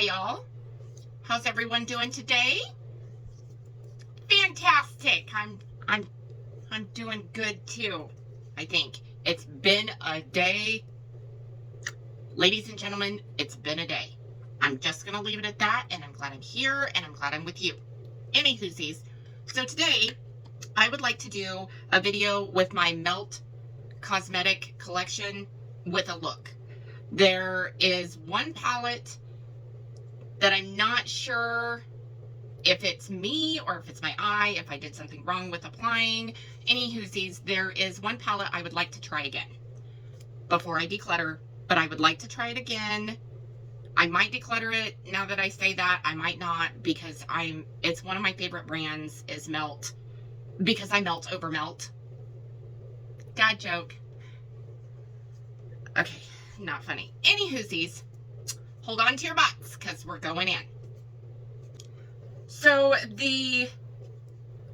Hi y'all. How's everyone doing today? Fantastic. I'm doing good too. I think it's been a day. Ladies and gentlemen, it's been a day. I'm just gonna leave it at that, and I'm glad I'm here and I'm glad I'm with you. Anywhoosies. So today I would like to do a video with my Melt cosmetic collection with a look. There is one palette that I'm not sure if it's me or if it's my eye, if I did something wrong with applying. Anywhoosies, there is one palette I would like to try again before I declutter, but I would like to try it again. I might declutter it now that I say that. I might not, because it's one of my favorite brands is Melt, because I melt over Melt. Dad joke. Okay, not funny. Anywhoosies, hold on to your butts because we're going in. So the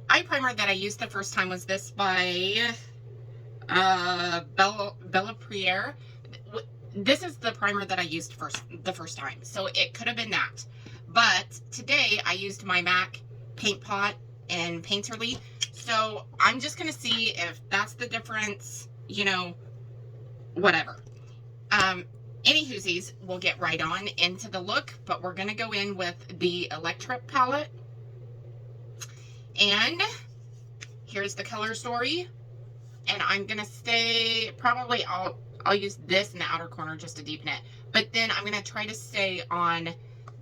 eye primer that I used the first time was this by Bella Priere. This is the primer that I used the first time, so it could have been that. But today I used my MAC Paint Pot and Painterly, so I'm just going to see if that's the difference, you know, whatever. Anywhoosies, we'll get right on into the look, but we're going to go in with the Electric palette. And here's the color story. And I'm going to stay, probably I'll use this in the outer corner just to deepen it. But then I'm going to try to stay on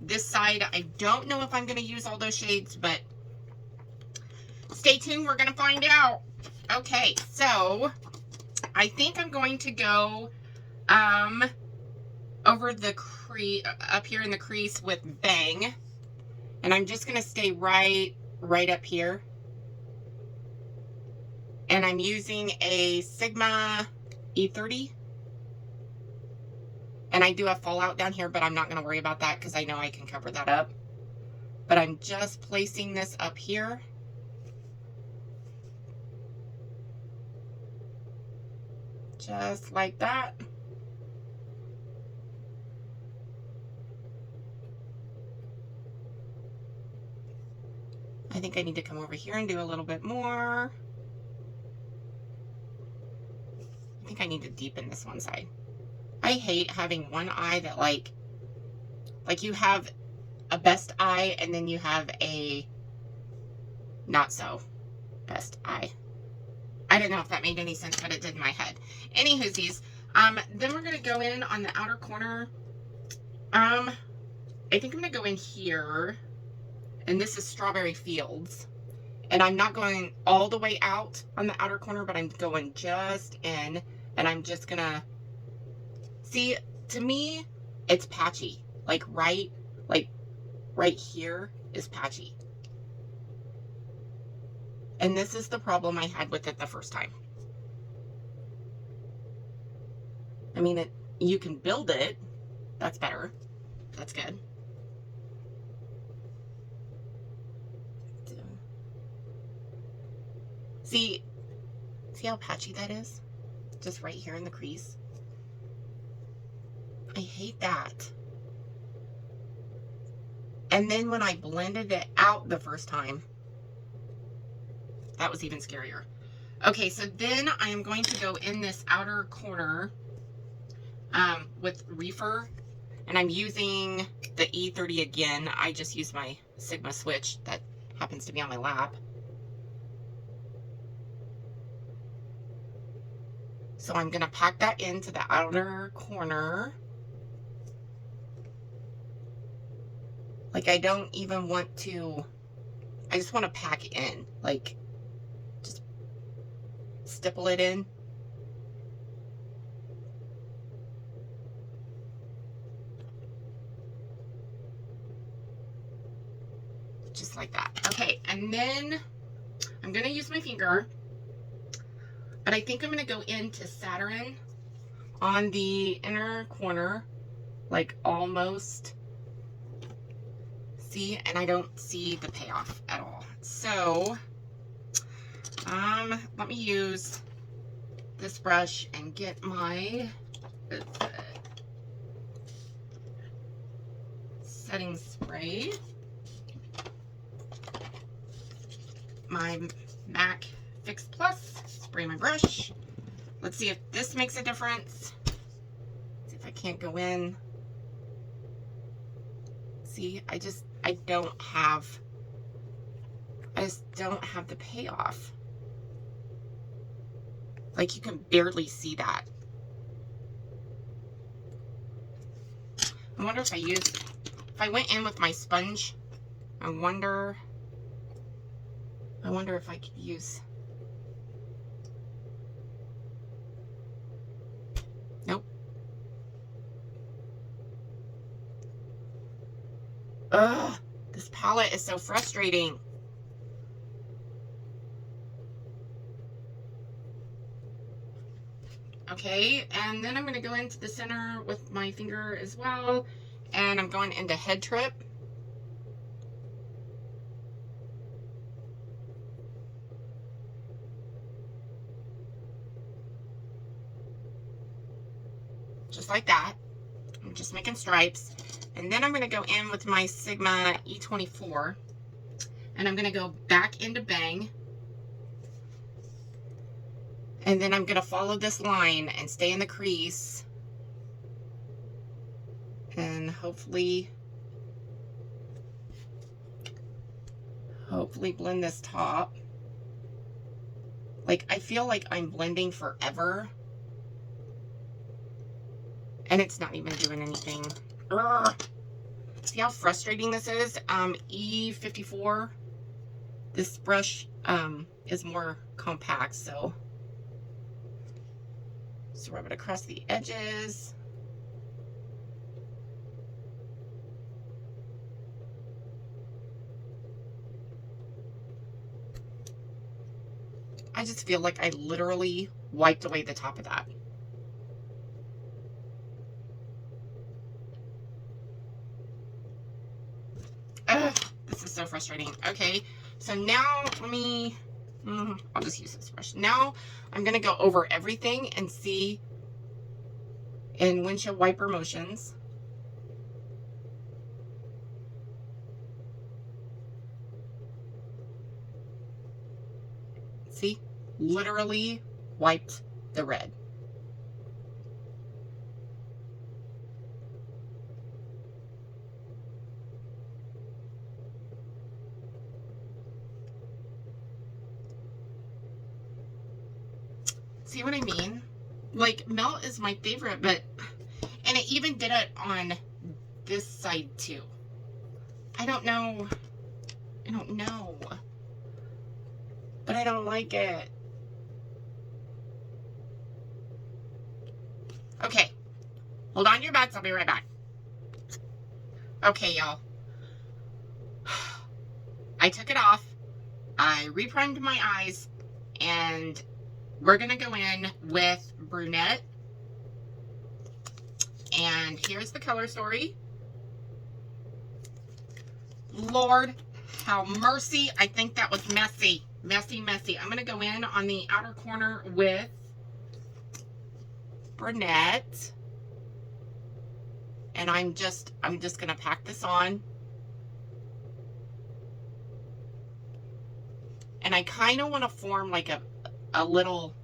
this side. I don't know if I'm going to use all those shades, but stay tuned. We're going to find out. Okay, so I think I'm going to go over the crease, up here in the crease with Bang. And I'm just going to stay right up here. And I'm using a Sigma E30. And I do have fallout down here, but I'm not going to worry about that because I know I can cover that up. But I'm just placing this up here. Just like that. I think I need to come over here and do a little bit more. I think I need to deepen this one side. I hate having one eye that like you have a best eye and then you have a not so best eye. I don't know if that made any sense, but it did in my head. Anywhoosies, then we're going to go in on the outer corner. I think I'm going to go in here. And this is Strawberry Fields. And I'm not going all the way out on the outer corner, but I'm going just in. And I'm just going to... See, to me, it's patchy. Like right here is patchy. And this is the problem I had with it the first time. I mean, you can build it. That's better. That's good. See how patchy that is? Just right here in the crease. I hate that. And then when I blended it out the first time, that was even scarier. Okay, so then I am going to go in this outer corner with Reefer. And I'm using the E30 again. I just used my Sigma switch that happens to be on my lap. So I'm going to pack that into the outer corner. Like I don't even want to, I just want to pack in. Like just stipple it in. Just like that. Okay, and then I'm going to use my finger. But I think I'm going to go into Saturn on the inner corner, like almost. See, and I don't see the payoff at all. So, let me use this brush and get my setting spray. My MAC Fix Plus. Spray my brush. Let's see if this makes a difference. See if I can't go in. See, I just don't have the payoff. Like, you can barely see that. I wonder if I went in with my sponge, I wonder if I could use, nope. Ugh, this palette is so frustrating. Okay, and then I'm going to go into the center with my finger as well, and I'm going into Head Trip. Just like that. I'm just making stripes. And then I'm going to go in with my Sigma E24, and I'm going to go back into Bang. And then I'm going to follow this line and stay in the crease. And hopefully blend this top. Like, I feel like I'm blending forever. And it's not even doing anything. Ugh. See how frustrating this is? E54. This brush is more compact, so rub it across the edges. I just feel like I literally wiped away the top of that. Ugh, this is so frustrating. Okay, so now let me, I'll just use this brush. Now I'm going to go over everything and see in windshield wiper motions. See, literally wiped the red. See what I mean? Like, melt is my favorite, but, and it even did it on this side too. I don't know. But I don't like it. Okay. Hold on to your butts. I'll be right back. Okay, y'all. I took it off. I reprimed my eyes. And we're going to go in with brunette. And here's the color story. Lord, how mercy. I think that was messy. Messy. I'm going to go in on the outer corner with brunette. And I'm just going to pack this on. And I kind of want to form like a little,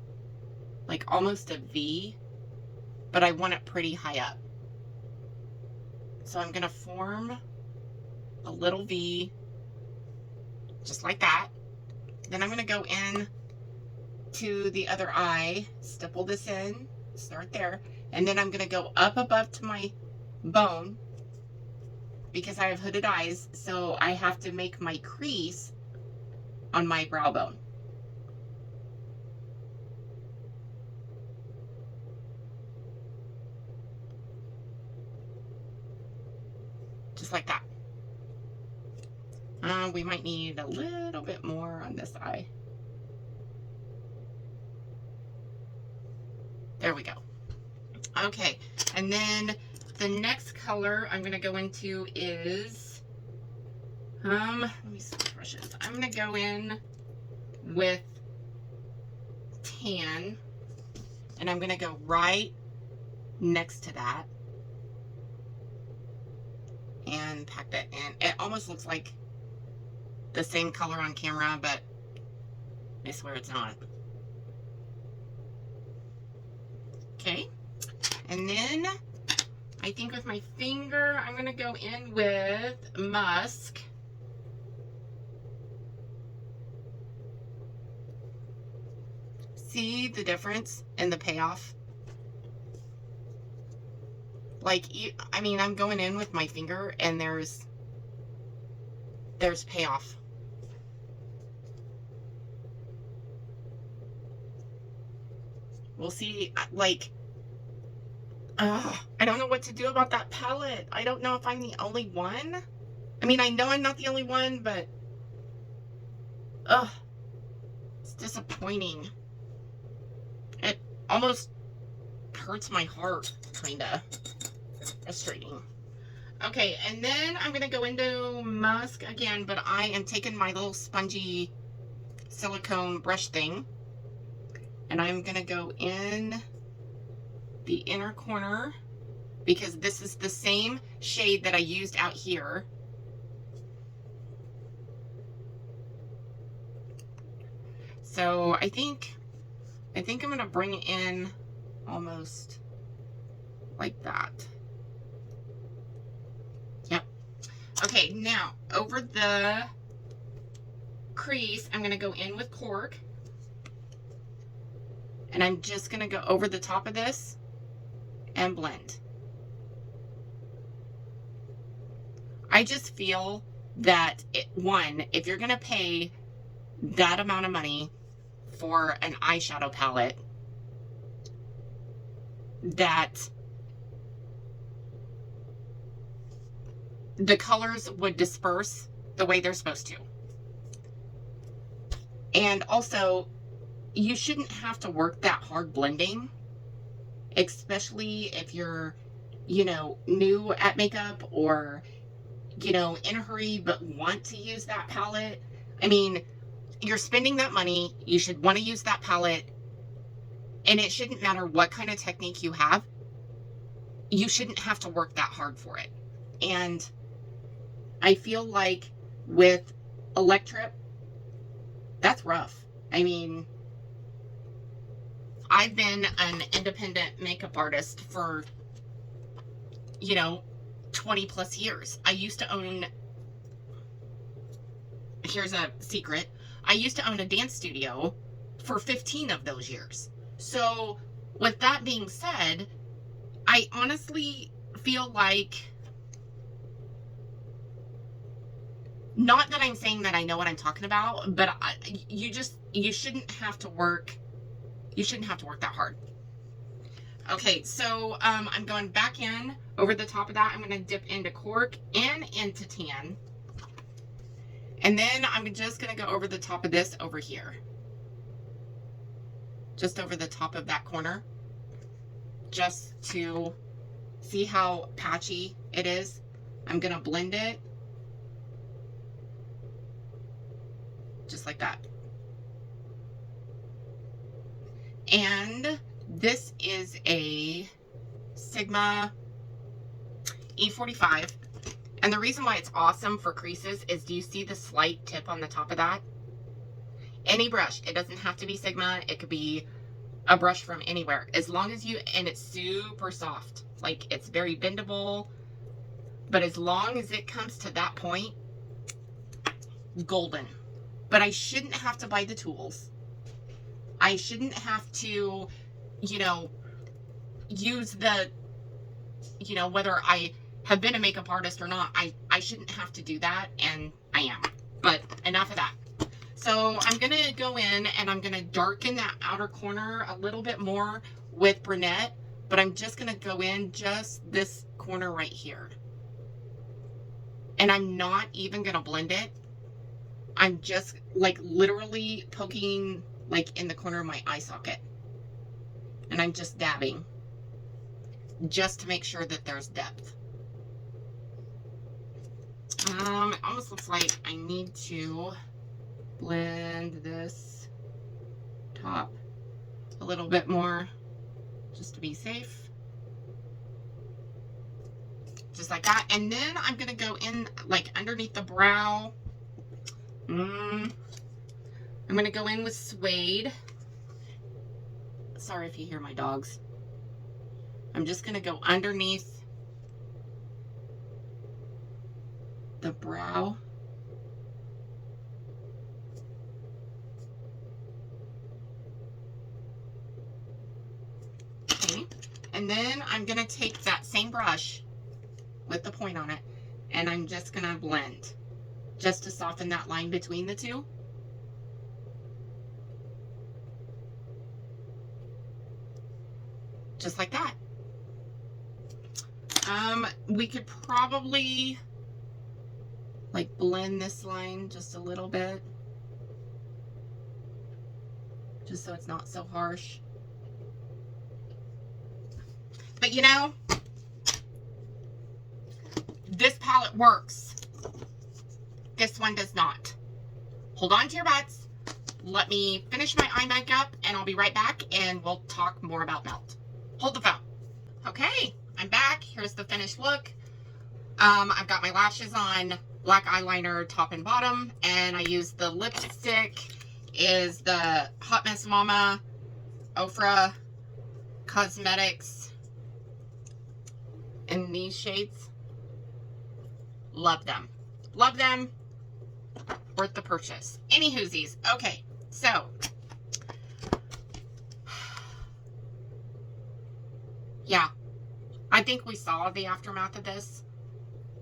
like almost a V, but I want it pretty high up. So I'm going to form a little V, just like that. Then I'm going to go in to the other eye, stipple this in, start there, and then I'm going to go up above to my bone because I have hooded eyes, so I have to make my crease on my brow bone. Just like that. We might need a little bit more on this eye. There we go. Okay, and then the next color I'm going to go into is, let me switch brushes. I'm going to go in with tan, and I'm going to go right next to that. and packed it in. It almost looks like the same color on camera, but I swear it's not. Okay, and then I think with my finger, I'm gonna go in with Musk. See the difference in the payoff? Like, I mean, I'm going in with my finger and there's payoff. We'll see, like, I don't know what to do about that palette. I don't know if I'm the only one. I mean, I know I'm not the only one, but, it's disappointing. It almost hurts my heart, kinda. Frustrating. Okay, and then I'm gonna go into Musk again, but I am taking my little spongy silicone brush thing, and I'm gonna go in the inner corner because this is the same shade that I used out here. So I think I'm gonna bring it in almost like that. Yep. Okay, now over the crease, I'm gonna go in with cork, and I'm just gonna go over the top of this and blend. I just feel that one, if you're gonna pay that amount of money for an eyeshadow palette, that the colors would disperse the way they're supposed to. And also, you shouldn't have to work that hard blending, especially if you're, you know, new at makeup or, you know, in a hurry but want to use that palette. I mean, you're spending that money, you should want to use that palette, and it shouldn't matter what kind of technique you have. You shouldn't have to work that hard for it. And I feel like with Electrip, that's rough. I mean, I've been an independent makeup artist for, you know, 20 plus years. I used to own, here's a secret, I used to own a dance studio for 15 of those years. So with that being said, I honestly feel like, not that I'm saying that I know what I'm talking about, but you shouldn't have to work that hard. Okay, so I'm going back in over the top of that. I'm going to dip into cork and into tan. And then I'm just going to go over the top of this over here. Just over the top of that corner. Just to see how patchy it is. I'm going to blend it. Just like that. And this is a Sigma E45. And the reason why it's awesome for creases is, do you see the slight tip on the top of that? Any brush, it doesn't have to be Sigma, it could be a brush from anywhere. As long as and it's super soft. Like, it's very bendable. But as long as it comes to that point, golden. But I shouldn't have to buy the tools. I shouldn't have to, you know, use the, you know, whether I have been a makeup artist or not, I shouldn't have to do that, and I am. But enough of that. So I'm going to go in and I'm going to darken that outer corner a little bit more with brunette, but I'm just going to go in just this corner right here. And I'm not even going to blend it. I'm just like literally poking like in the corner of my eye socket. And I'm just dabbing just to make sure that there's depth. It almost looks like I need to blend this top a little bit more just to be safe. Just like that. And then I'm going to go in like underneath the brow. I'm going to go in with Suede. Sorry if you hear my dogs. I'm just going to go underneath the brow. Okay. And then I'm going to take that same brush with the point on it, and I'm just going to blend just to soften that line between the two. Just like that. We could probably like blend this line just a little bit, just so it's not so harsh. But you know, this palette works. This one does not. Hold on to your butts. Let me finish my eye makeup and I'll be right back and we'll talk more about Melt. Hold the phone. Okay, I'm back. Here's the finished look. I've got my lashes on, black eyeliner top and bottom, and I used the lipstick is the Hot Mess Mama Ofra Cosmetics in these shades. Love them. Love them. Worth the purchase. Any hoosies. Okay, so yeah, I think we saw the aftermath of this.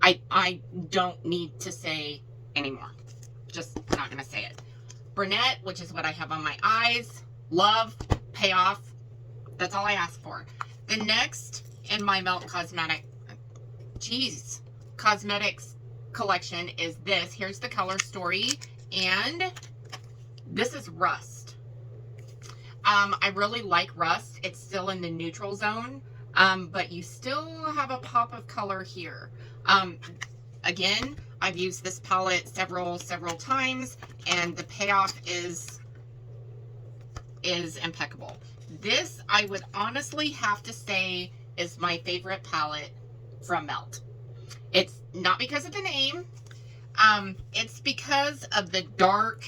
I don't need to say anymore. Just not gonna say it. Brunette, which is what I have on my eyes. Love, payoff. That's all I ask for. The next in my Melt Cosmetics collection is this. Here's the color story, and this is Rust. I really like Rust. It's still in the neutral zone, but you still have a pop of color here. Again, I've used this palette several times, and the payoff is impeccable. This, I would honestly have to say, is my favorite palette from Melt. It's not because of the name. It's because of the dark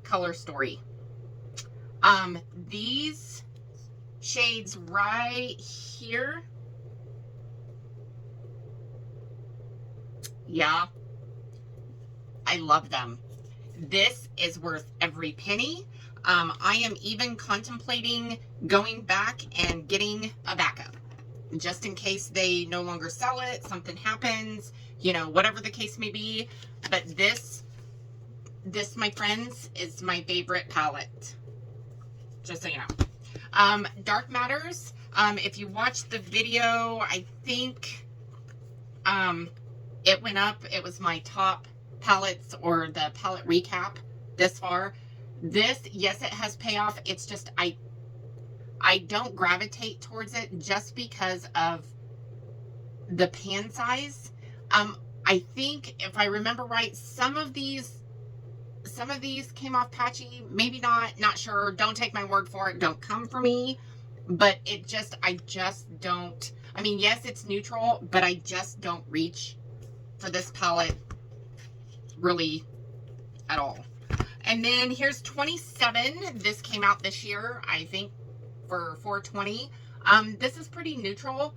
color story. These shades right here, yeah, I love them. This is worth every penny. I am even contemplating going back and getting a backup, just in case they no longer sell it, something happens, you know, whatever the case may be. But this, my friends, is my favorite palette, just so you know. Dark Matters, if you watched the video, I think it went up. It was my top palettes, or the palette recap this far. This, yes, it has payoff. It's just I don't gravitate towards it just because of the pan size. I think, if I remember right, some of these came off patchy, maybe not sure. Don't take my word for it. Don't come for me. But I just don't. I mean, yes, it's neutral, but I just don't reach for this palette really at all. And then here's 27. This came out this year, I think, for $4.20. This is pretty neutral.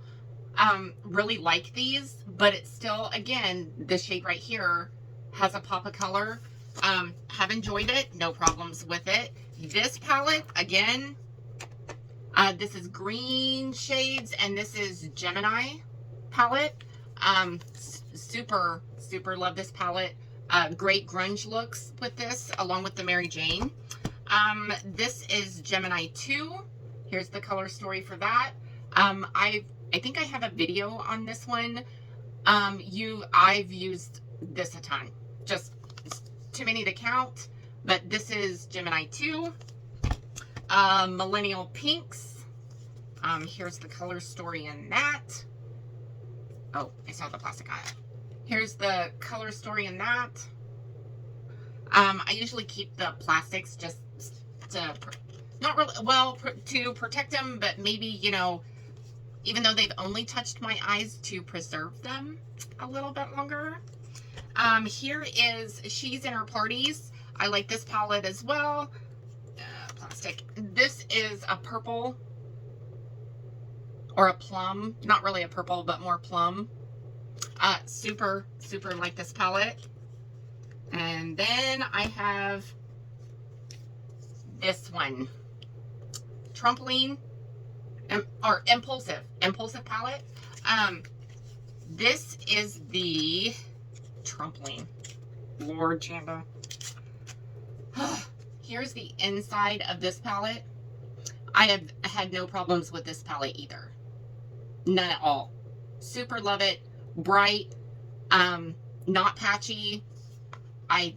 Really like these, but it's still, again, this shade right here has a pop of color. Have enjoyed it, no problems with it. This palette, again, this is green shades, and this is Gemini palette. Super love this palette. Great grunge looks with this, along with the Mary Jane. This is Gemini 2. Here's the color story for that. I think I have a video on this one. I've used this a ton. Just too many to count. But this is Gemini 2. Millennial Pinks. Here's the color story in that. Oh, I saw the plastic on it. Here's the color story in that. I usually keep the plastics just to, not really, well, to protect them, but maybe, you know, even though they've only touched my eyes to preserve them a little bit longer. Here is She's in Her Parties. I like this palette as well. Plastic. This is a purple or a plum. Not really a purple, but more plum. Super like this palette. And then I have this one. Trampoline. Or Impulsive palette. This is the Trampoline. Lord, Chanda. Here's the inside of this palette. I have had no problems with this palette either. None at all. Super love it. Bright. Not patchy. I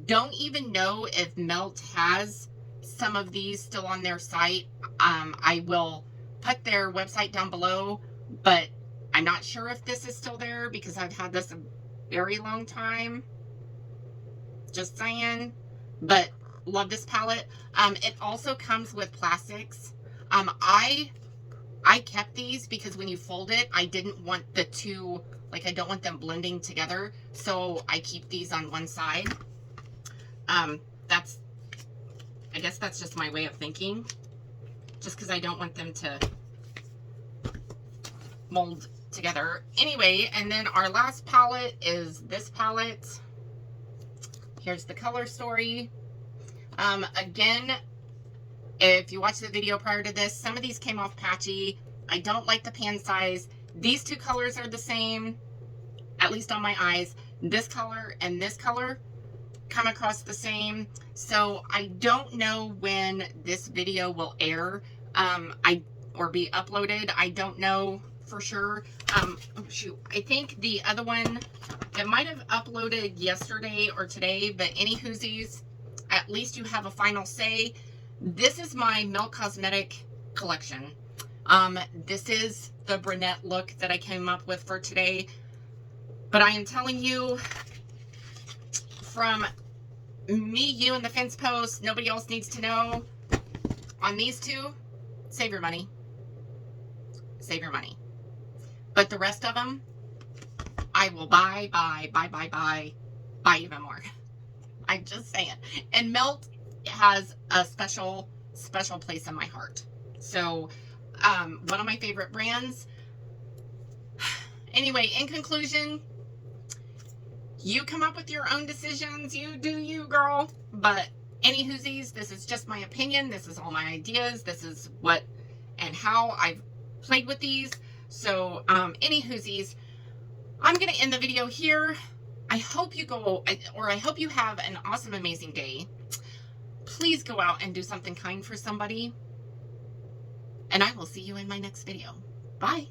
don't even know if Melt has some of these still on their site. I will put their website down below, but I'm not sure if this is still there because I've had this a very long time. Just saying. But love this palette. It also comes with plastics. I kept these because when you fold it, I didn't want the two, like I don't want them blending together. So I keep these on one side. I guess that's just my way of thinking. Just because I don't want them to mold together. Anyway, and then our last palette is this palette. Here's the color story. Again, if you watched the video prior to this, some of these came off patchy. I don't like the pan size. These two colors are the same, at least on my eyes. This color and this color come across the same. So I don't know when this video will air or be uploaded. I don't know for sure. Oh shoot, I think the other one, it might have uploaded yesterday or today, but any whoosies, at least you have a final say. This is my Melt Cosmetic collection. This is the brunette look that I came up with for today. But I am telling you, from me, you, and the fence post, nobody else needs to know. On these two, save your money. Save your money. But the rest of them, I will buy even more. I'm just saying. And Melt has a special place in my heart. So, one of my favorite brands. Anyway, in conclusion, you come up with your own decisions. You do you, girl. But any whoosies, this is just my opinion. This is all my ideas. This is what and how I've played with these. So, any whoosies, I'm going to end the video here. I hope you I hope you have an awesome, amazing day. Please go out and do something kind for somebody. And I will see you in my next video. Bye.